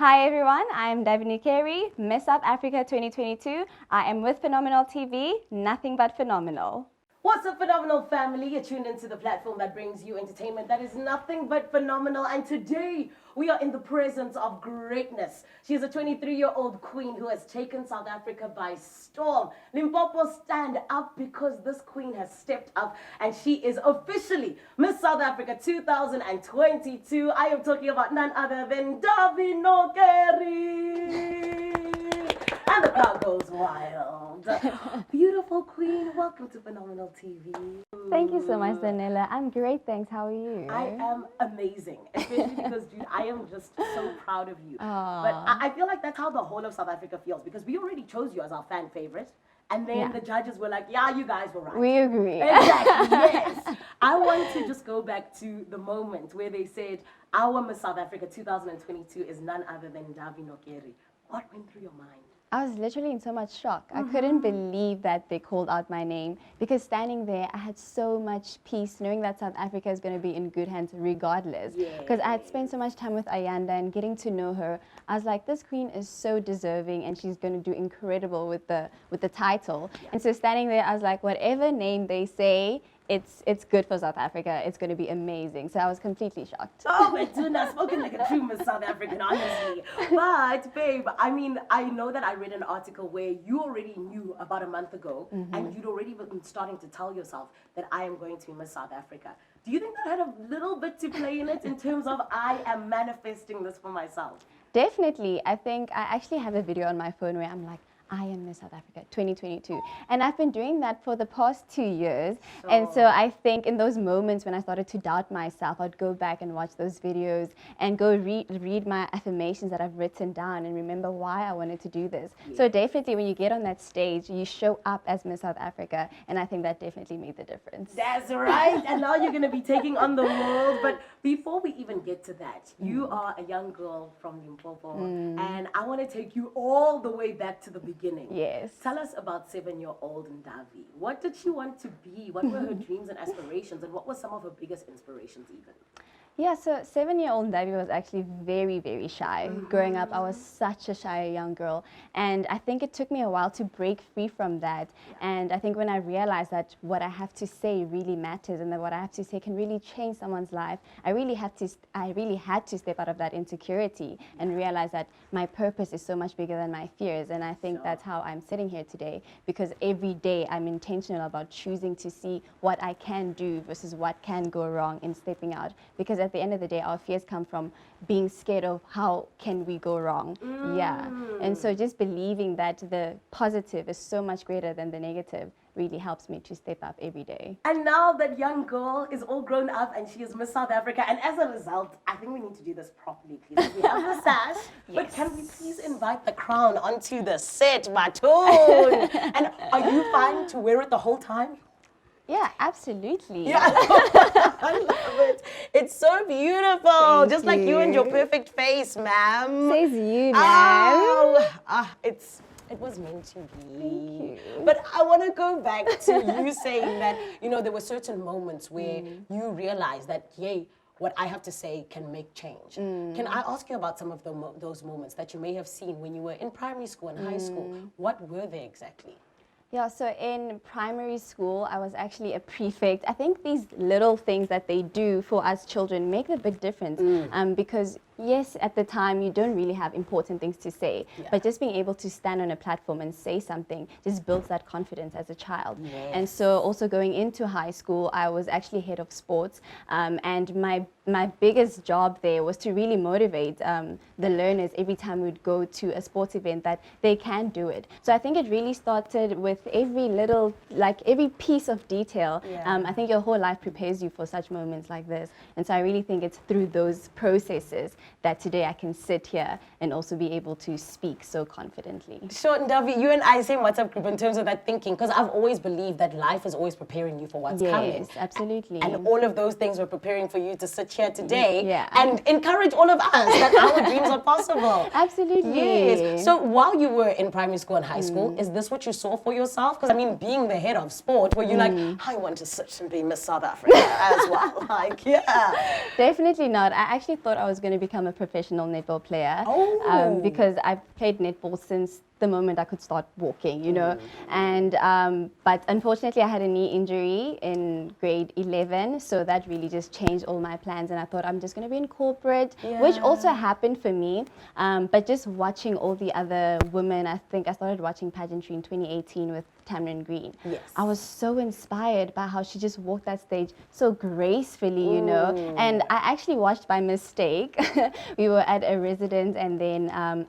Hi everyone, I'm Ndavi, Miss South Africa 2022. I am with Phenomenal TV, nothing but phenomenal. What's up, Phenomenal family? You're tuned into the platform that brings you entertainment that is nothing but phenomenal. And today, we are in the presence of greatness. She is a 23-year-old queen who has taken South Africa by storm. Limpopo, stand up, because this queen has stepped up and she is officially Miss South Africa 2022. I am talking about none other than Ndavi. And the crowd goes wild. Beautiful queen, welcome to Phenomenal TV. Thank you so much, Zanele. I'm great, thanks. How are you? I am amazing, especially because, dude, I am just so proud of you. Aww. But I feel like that's how the whole of South Africa feels, because we already chose you as our fan favorite. And then the judges were like, yeah, you guys were right. We agree. Exactly, yes. I want to just go back to the moment where they said, our Miss South Africa 2022 is none other than Ndavi. What went through your mind? I was literally in so much shock. I couldn't believe that they called out my name, because standing there, I had so much peace knowing that South Africa is going to be in good hands regardless. Because I had spent so much time with Ayanda and getting to know her. I was like, this queen is so deserving and she's going to do incredible with the title. And so standing there, I was like, whatever name they say, it's good for South Africa. It's going to be amazing. So I was completely shocked. Oh my goodness, spoken like a true Miss South African, honestly. But babe, I mean, I know that I read an article where you already knew about a month ago, and you'd already been starting to tell yourself that I am going to be Miss South Africa. Do you think that had a little bit to play in it in terms of I am manifesting this for myself? Definitely. I think I actually have a video on my phone where I'm like, I am Miss South Africa 2022. And I've been doing that for the past 2 years. And so I think in those moments when I started to doubt myself, I'd go back and watch those videos and go read my affirmations that I've written down and remember why I wanted to do this. So definitely when you get on that stage, you show up as Miss South Africa. And I think that definitely made the difference. That's right. And now you're going to be taking on the world. But before we even get to that, you are a young girl from Limpopo. And I want to take you all the way back to the beginning. Yes. Tell us about 7-year-old Ndavi. What did she want to be? What were her dreams and aspirations? And what were some of her biggest inspirations even? Yeah, so 7-year-old Ndavi was actually very, very shy. Growing up, I was such a shy young girl. And I think it took me a while to break free from that. And I think when I realized that what I have to say really matters and that what I have to say can really change someone's life, I really had to step out of that insecurity and realize that my purpose is so much bigger than my fears. And I think that's how I'm sitting here today, because every day I'm intentional about choosing to see what I can do versus what can go wrong in stepping out. Because at the end of the day, our fears come from being scared of how can we go wrong. And so just believing that the positive is so much greater than the negative really helps me to step up every day. And now that young girl is all grown up and she is Miss South Africa, and as a result, I think we need to do this properly, please. We have the sash, but can we please invite the crown onto the set, Batoon? And are you fine to wear it the whole time? Yeah, absolutely. Yeah, I love it. It's so beautiful. Just like you and your perfect face, ma'am. Says you, ma'am. It was meant to be. Thank you. But I want to go back to you saying that, you know, there were certain moments where you realized that, yay, what I have to say can make change. Can I ask you about some of those moments that you may have seen when you were in primary school and high school? What were they exactly? Yeah, so in primary school, I was actually a prefect. I think these little things that they do for us children make a big difference, because yes, at the time, you don't really have important things to say, but just being able to stand on a platform and say something just builds that confidence as a child. And so also going into high school, I was actually head of sports, and my biggest job there was to really motivate the learners every time we'd go to a sports event that they can do it. So I think it really started with every little, like every piece of detail. I think your whole life prepares you for such moments like this. And so I really think it's through those processes that today I can sit here and also be able to speak so confidently. Sure, Ndavi, you and I, same WhatsApp group in terms of that thinking, because I've always believed that life is always preparing you for what's coming. Yes, absolutely. And all of those things were preparing for you to sit here here today Yeah. and encourage all of us that our dreams are possible. Absolutely. Yes. So while you were in primary school and high school, is this what you saw for yourself? Because I mean, being the head of sport, were you like, I want to sit and be Miss South Africa as well? Like, yeah. Definitely not. I actually thought I was going to become a professional netball player because I've played netball since the moment I could start walking, you know. And but unfortunately, I had a knee injury in grade 11, so that really just changed all my plans. And I thought I'm just going to be in corporate, which also happened for me. But just watching all the other women, I think I started watching pageantry in 2018 with Tamron Green. Yes. I was so inspired by how she just walked that stage so gracefully, you know. And I actually watched by mistake. We were at a residence, and then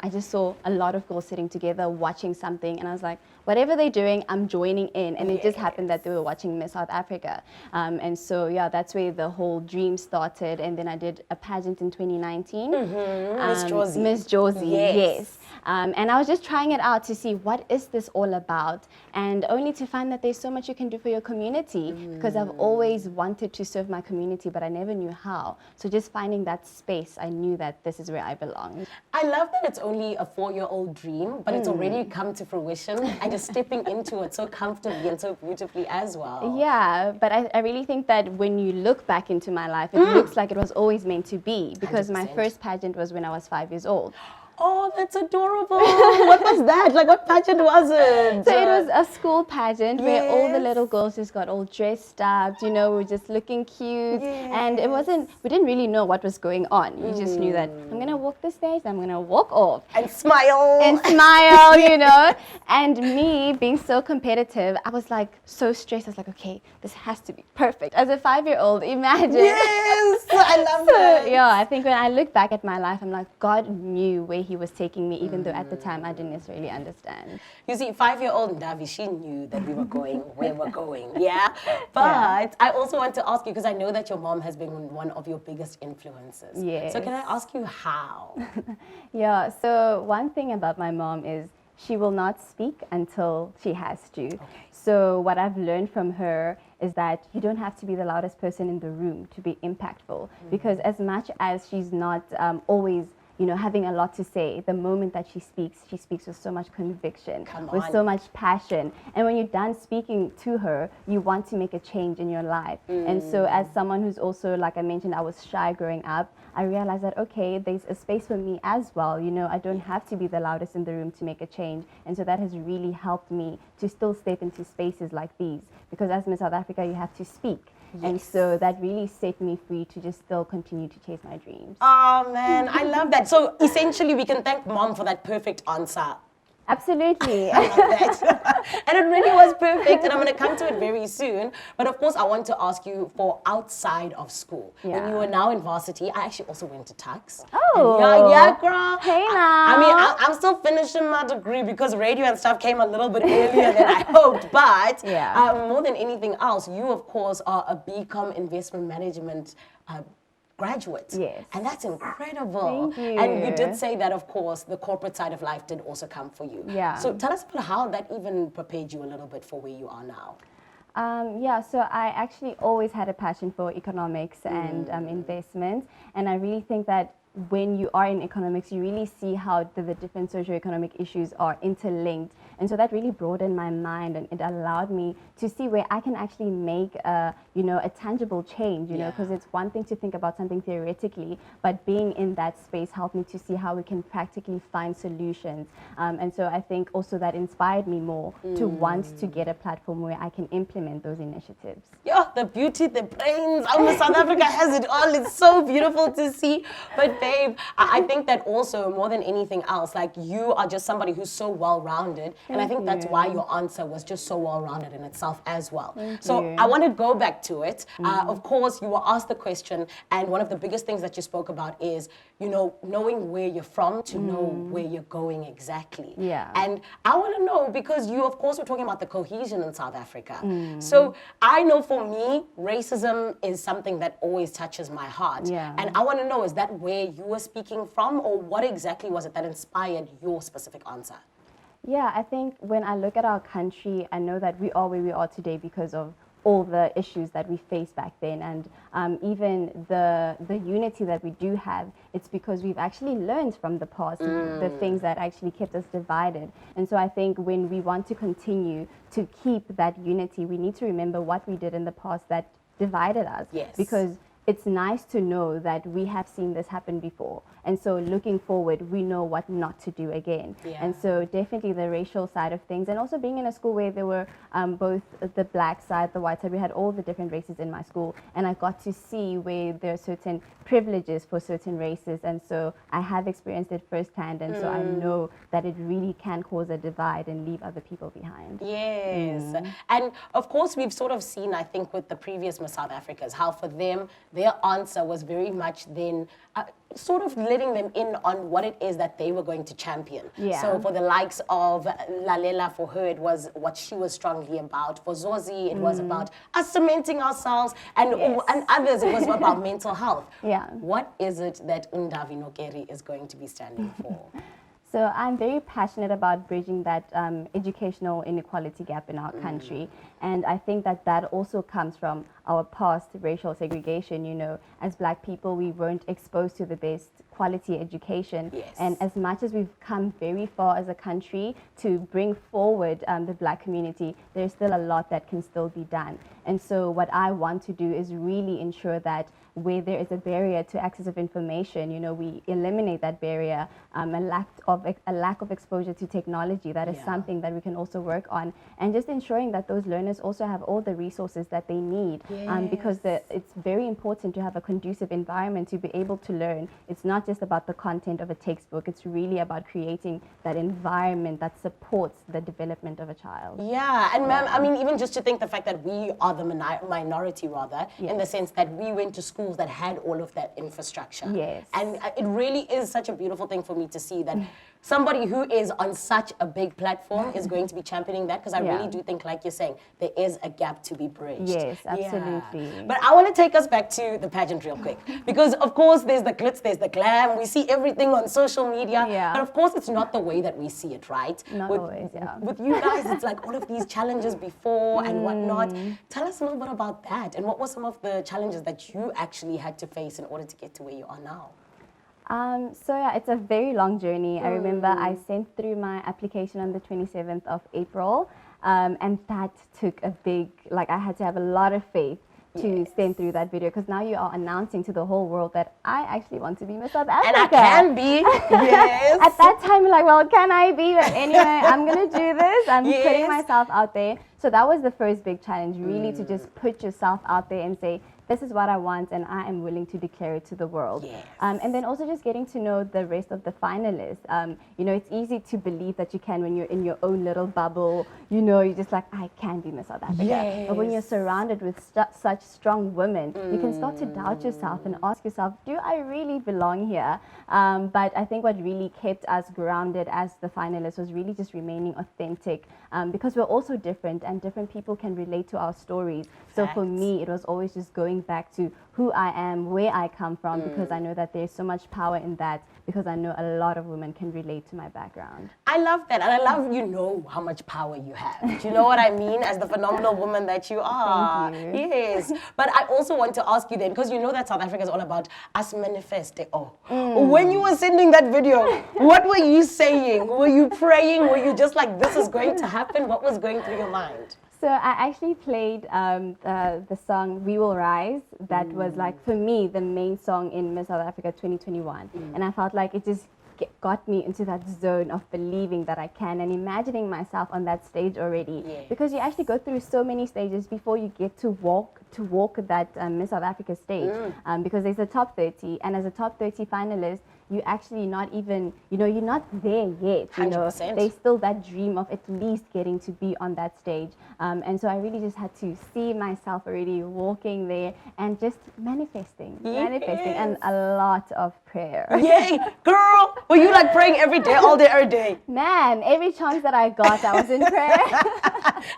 I just saw a lot of girls sitting together watching something, and I was like, whatever they're doing, I'm joining in. And it just happened that they were watching Miss South Africa. And so, yeah, that's where the whole dream started. And then I did a pageant in 2019. Miss Josie. Miss Josie, Yes. yes. And I was just trying it out to see what is this all about, and only to find that there's so much you can do for your community, because I've always wanted to serve my community, but I never knew how. So just finding that space, I knew that this is where I belong. I love that it's only a 4-year-old dream, but it's already come to fruition and just stepping into it so comfortably and so beautifully as well. Yeah, but I really think that when you look back into my life, it looks like it was always meant to be, because my 100%. first pageant was when I was 5 years old. Oh, that's adorable. What was that? Like, what pageant was it? So it was a school pageant where all the Yes. little girls just got all dressed up, you know, we were just looking cute. And it wasn't, we didn't really know what was going on. We just knew that I'm going to walk the stage, I'm going to walk off. And smile. And smile, you know. And me being so competitive, I was like so stressed. I was like, okay, this has to be perfect. As a 5-year-old, imagine. Yes, I love So, that. yeah, I think when I look back at my life, I'm like, God knew where He was taking me, even though at the time I didn't necessarily understand. You see, 5-year-old Ndavi, she knew that we were going where we're going, yeah? But I also want to ask you, because I know that your mom has been one of your biggest influences. Yes. So can I ask you how? Yeah, so one thing about my mom is she will not speak until she has to. So what I've learned from her is that you don't have to be the loudest person in the room to be impactful, because as much as she's not always, you know, having a lot to say, the moment that she speaks with so much conviction, with so much passion. And when you're done speaking to her, you want to make a change in your life. And so as someone who's also, like I mentioned, I was shy growing up, I realized that, okay, there's a space for me as well. You know, I don't have to be the loudest in the room to make a change. And so that has really helped me to still step into spaces like these. Because as Miss South Africa, you have to speak. And so that really set me free to just still continue to chase my dreams. Oh, man, I love that. So essentially, we can thank mom for that perfect answer. Absolutely. I love that. And it really was perfect, and I'm going to come to it very soon. But of course, I want to ask you for outside of school. When you were now in varsity, I actually also went to Tux. Oh. Yeah, girl. Hey now. I mean, I'm still finishing my degree because radio and stuff came a little bit earlier than I hoped. But more than anything else, you, of course, are a BCom investment management graduate. Yes. And that's incredible. Thank you. And you did say that, of course, the corporate side of life did also come for you. Yeah. So tell us about how that even prepared you a little bit for where you are now. Yeah, so I actually always had a passion for economics and investment. And I really think that when you are in economics, you really see how the different socioeconomic issues are interlinked. And so that really broadened my mind, and it allowed me to see where I can actually make a tangible change, you know, because it's one thing to think about something theoretically, but being in that space helped me to see how we can practically find solutions. And so I think also that inspired me more to want to get a platform where I can implement those initiatives. Yeah, the beauty, the brains. Oh, South Africa has it all. It's so beautiful to see. But babe, I think that also more than anything else, like you are just somebody who's so well-rounded. And I think that's why your answer was just so well-rounded in itself as well. So I want to go back to it. Of course, you were asked the question, and one of the biggest things that you spoke about is, you know, knowing where you're from to know where you're going exactly. Yeah. And I want to know, because you, of course, were talking about the cohesion in South Africa. So I know for me, racism is something that always touches my heart. Yeah. And I want to know, is that where you were speaking from, or what exactly was it that inspired your specific answer? Yeah, I think when I look at our country, I know that we are where we are today because of all the issues that we faced back then, and even the unity that we do have, it's because we've actually learned from the past the things that actually kept us divided. And so I think when we want to continue to keep that unity, we need to remember what we did in the past that divided us. Yes. Because it's nice to know that we have seen this happen before. And so looking forward, we know what not to do again. Yeah. And so definitely the racial side of things, and also being in a school where there were both the black side, the white side, we had all the different races in my school. And I got to see where there are certain privileges for certain races. And so I have experienced it firsthand. And so I know that it really can cause a divide and leave other people behind. Yes. And of course, we've sort of seen, I think, with the previous Miss South Africas, how for them, their answer was very much then sort of letting them in on what it is that they were going to champion. Yeah. So for the likes of Lalela, for her, it was what she was strongly about. For Zozi, it was about us cementing ourselves, and and others, it was about mental health. Yeah. What is it that Ndavi is going to be standing for? So I'm very passionate about bridging that educational inequality gap in our country. And I think that that also comes from our past racial segregation. You know, as Black people, we weren't exposed to the best quality education. Yes. And as much as we've come very far as a country to bring forward the Black community, there's still a lot that can still be done. And so what I want to do is really ensure that where there is a barrier to access of information, you know, we eliminate that barrier, a lack of exposure to technology. That is something that we can also work on, and just ensuring that those learners also have all the resources that they need, because it's very important to have a conducive environment to be able to learn. It's not just about the content of a textbook, it's really about creating that environment that supports the development of a child. Yeah, and ma'am, I mean, even just to think the fact that we are the minority rather, in the sense that we went to schools that had all of that infrastructure. Yes. And it really is such a beautiful thing for me to see that somebody who is on such a big platform is going to be championing that, because I really do think, like you're saying, there is a gap to be bridged. Yes, absolutely. Yeah. But I want to take us back to the pageant real quick, because of course there's the glitz, there's the glam, we see everything on social media, but of course it's not the way that we see it, right? Not always, With you guys, it's like all of these challenges before and whatnot. Tell us a little bit about that, and what were some of the challenges that you actually had to face in order to get to where you are now? So yeah, it's a very long journey. I remember I sent through my application on the 27th of April, and that took a big, I had to have a lot of faith to send through that video, because now you are announcing to the whole world that I actually want to be Miss South Africa. And I can be, yes. At that time, you're like, well, can I be? But anyway, I'm going to do this. I'm putting myself out there. So that was the first big challenge, really, to just put yourself out there and say, this is what I want, and I am willing to declare it to the world. Yes. And then also just getting to know the rest of the finalists. You know, it's easy to believe that you can when you're in your own little bubble. You know, you're just like, I can be Miss South Africa. Yes. But when you're surrounded with such strong women, you can start to doubt yourself and ask yourself, do I really belong here? But I think what really kept us grounded as the finalists was really just remaining authentic, because we're also different, and different people can relate to our stories. So for me, it was always just going back to who I am, where I come from, because I know that there's so much power in that, because I know a lot of women can relate to my background. I love that, and I love, you know, how much power you have. Do you know what I mean? As the phenomenal woman that you are. Thank you. Yes. But I also want to ask you then, because you know that South Africa is all about us manifesting. When you were sending that video, what were you saying? Were you praying? Were you just like, this is going to happen? What was going through your mind? So I actually played the song We Will Rise. That was for me, the main song in Miss South Africa 2021. And I felt like it just got me into that zone of believing that I can, and imagining myself on that stage already. Because you actually go through so many stages before you get to walk that Miss South Africa stage. Because there's a top 30, and as a top 30 finalist, you actually not even, you're not there yet. 100%. There's still that dream of at least getting to be on that stage. And so I really just had to see myself already walking there and just manifesting, and a lot of prayer. Yay, girl! Were you like praying every day, all day, every day? Man, every chance that I got, I was in prayer.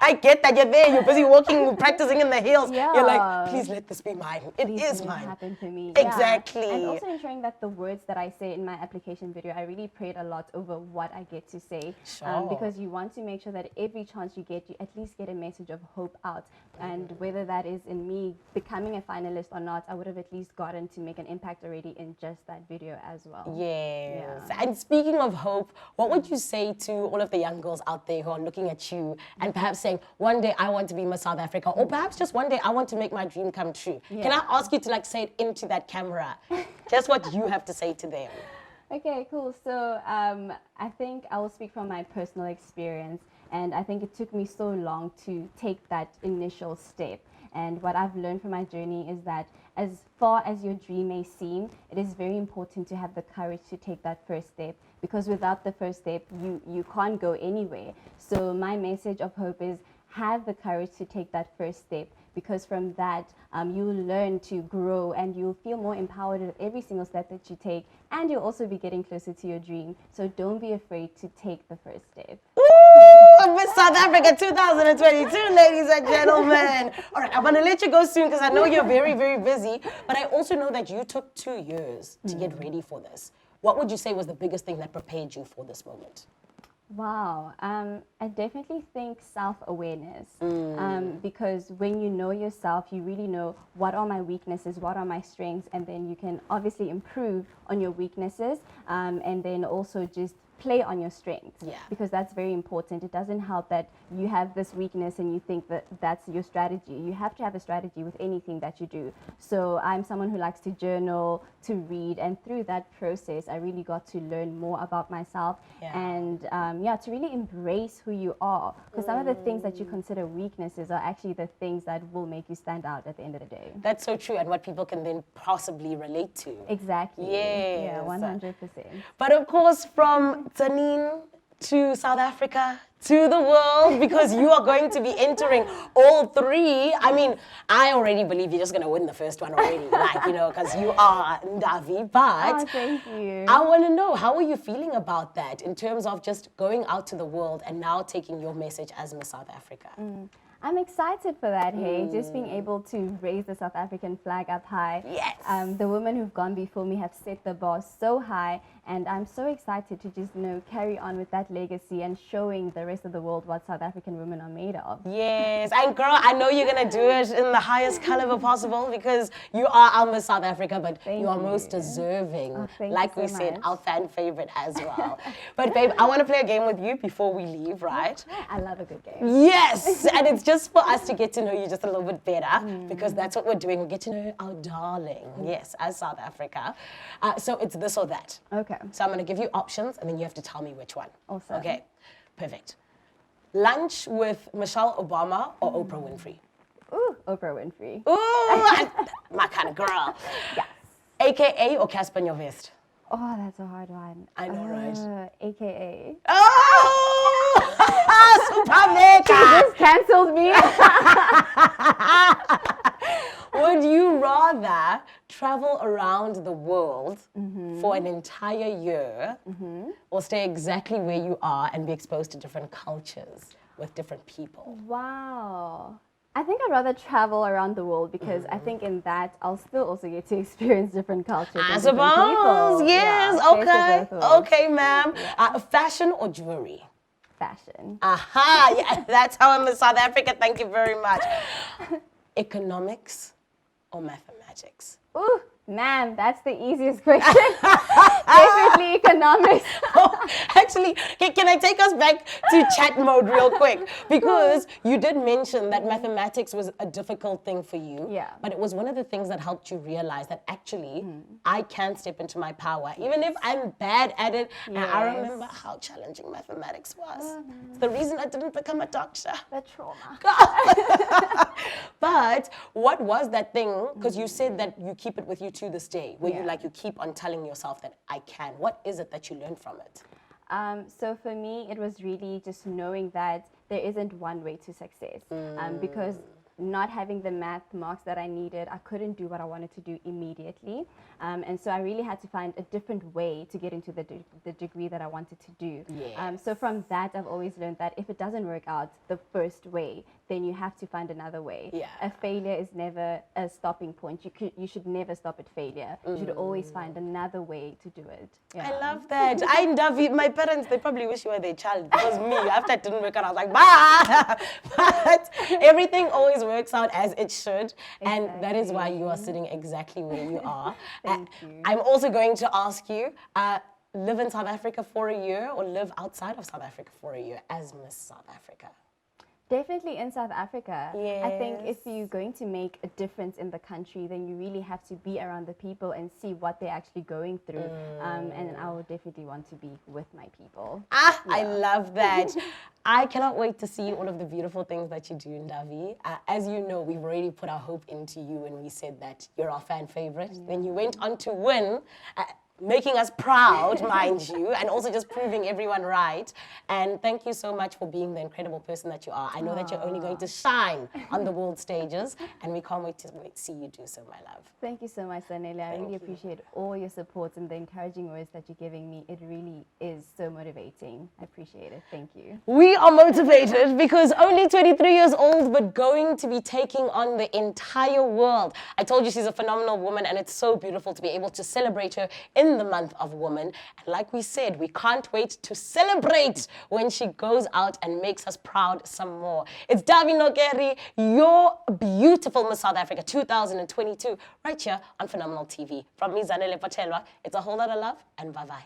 I get that you're there, you're busy walking, practicing in the hills. Yeah. You're like, please let this be mine. It Please is let it mine. happen for me. Exactly. Yeah. And also ensuring that the words that I say in my application video, I really prayed a lot over what I get to say. Sure. Because you want to make sure that every chance you get, you at least get a message of hope out. And whether that is in me becoming a finalist or not, I would have at least gotten to make an impact already in just that video as well. Yes. Yeah. And speaking of hope, what would you say to all of the young girls out there who are looking at you and perhaps saying, one day I want to be Miss South Africa, or perhaps just one day I want to make my dream come true? Yeah. Can I ask you to like say it into that camera? Just what you have to say to them. Okay, cool. So I think I will speak from my personal experience, and I think it took me so long to take that initial step. And what I've learned from my journey is that as far as your dream may seem, it is very important to have the courage to take that first step, because without the first step, you can't go anywhere. So my message of hope is have the courage to take that first step, because from that you'll learn to grow and you'll feel more empowered with every single step that you take, and you'll also be getting closer to your dream. So don't be afraid to take the first step. Ooh, Miss South Africa 2022, ladies and gentlemen. All right, I'm going to let you go soon because I know you're very, very busy, but I also know that you took 2 years to get ready for this. What would you say was the biggest thing that prepared you for this moment? Wow, I definitely think self-awareness, because when you know yourself, you really know what are my weaknesses, what are my strengths, and then you can obviously improve on your weaknesses, and then also just play on your strengths, because that's very important. It doesn't help that you have this weakness and you think that that's your strategy. You have to have a strategy with anything that you do. So I'm someone who likes to journal, to read, and through that process I really got to learn more about myself, and to really embrace who you are, because some of the things that you consider weaknesses are actually the things that will make you stand out at the end of the day. That's so true, and what people can then possibly relate to. Exactly. Yes. Yeah, 100%. But of course, from Zanele to South Africa to the world, because you are going to be entering all 3. I mean, I already believe you're just going to win the first one already, like, you know, because you are Ndavi. But Oh, thank you. I want to know, how are you feeling about that in terms of just going out to the world and now taking your message as Miss South Africa? I'm excited for that, hey, just being able to raise the South African flag up high. Yes. The women who've gone before me have set the bar so high, and I'm so excited to just, carry on with that legacy and showing the rest of the world what South African women are made of. Yes, and girl, I know you're going to do it in the highest caliber possible, because you are our Miss South Africa, but you are most deserving. Like we said, our fan favorite as well. But babe, I want to play a game with you before we leave, right? I love a good game. Yes, and it's just for us to get to know you just a little bit better, because that's what we're doing. We get to know our darling, yes, as South Africa. So it's this or that. Okay. So I'm going to give you options, and then you have to tell me which one. Awesome. Okay, perfect. Lunch with Michelle Obama or Oprah Winfrey? Ooh, Oprah Winfrey. Ooh, my kind of girl. Yes. AKA or Casper in your vest? Oh, that's a hard one. I know, right? AKA. Oh! Super mega! Just cancelled me. Would you rather travel around the world for an entire year or stay exactly where you are and be exposed to different cultures with different people? Wow. I think I'd rather travel around the world, because I think in that I'll still also get to experience different cultures. I and different suppose, people. yes, Yeah, okay. Okay, ma'am. Fashion or jewelry? Fashion. Aha, yeah, that's how I'm in South Africa. Thank you very much. Economics or mathematics? Ooh, man, that's the easiest question. Definitely economics. Actually, can I take us back to chat mode real quick? Because you did mention that mathematics was a difficult thing for you. Yeah. But it was one of the things that helped you realize that actually I can step into my power, even if I'm bad at it. And I remember how challenging mathematics was. It's the reason I didn't become a doctor. The trauma. But what was that thing? Because you said that you keep it with you to this day, where you keep on telling yourself that I can. What is it that you learned from it? So for me, it was really just knowing that there isn't one way to success, because not having the math marks that I needed, I couldn't do what I wanted to do immediately. And so I really had to find a different way to get into the degree that I wanted to do. Yes. So from that, I've always learned that if it doesn't work out the first way, then you have to find another way. Yeah. A failure is never a stopping point. You should never stop at failure. You should always find another way to do it. Yeah. I love that. Ndavi, my parents, they probably wish you were their child. It was me. After it didn't work out, I was like, bah! But everything always works out as it should. And that is why you are sitting exactly where you are. Thank you. I'm also going to ask you, live in South Africa for a year or live outside of South Africa for a year as Miss South Africa? Definitely in South Africa. I think if Yes. you're going to make a difference in the country, then you really have to be around the people and see what they're actually going through. And I would definitely want to be with my people. I love that. I cannot wait to see all of the beautiful things that you do, Ndavi. As you know, we've already put our hope into you when we said that you're our fan favorite. Then you went on to win, making us proud, mind you, and also just proving everyone right. And thank you so much for being the incredible person that you are. I know that you're only going to shine on the world stages, and we can't wait to see you do so, my love. Thank you so much, Zanele. I really appreciate all your support and the encouraging words that you're giving me. It really is so motivating. I appreciate it. Thank you. We are motivated because only 23 years old, but going to be taking on the entire world. I told you she's a phenomenal woman, and it's so beautiful to be able to celebrate her in the month of women. And like we said, we can't wait to celebrate when she goes out and makes us proud some more. It's Ndavi, your beautiful Miss South Africa 2022, right here on Phenomenal TV. From me, Zanele Potelwa, it's a whole lot of love, and bye-bye.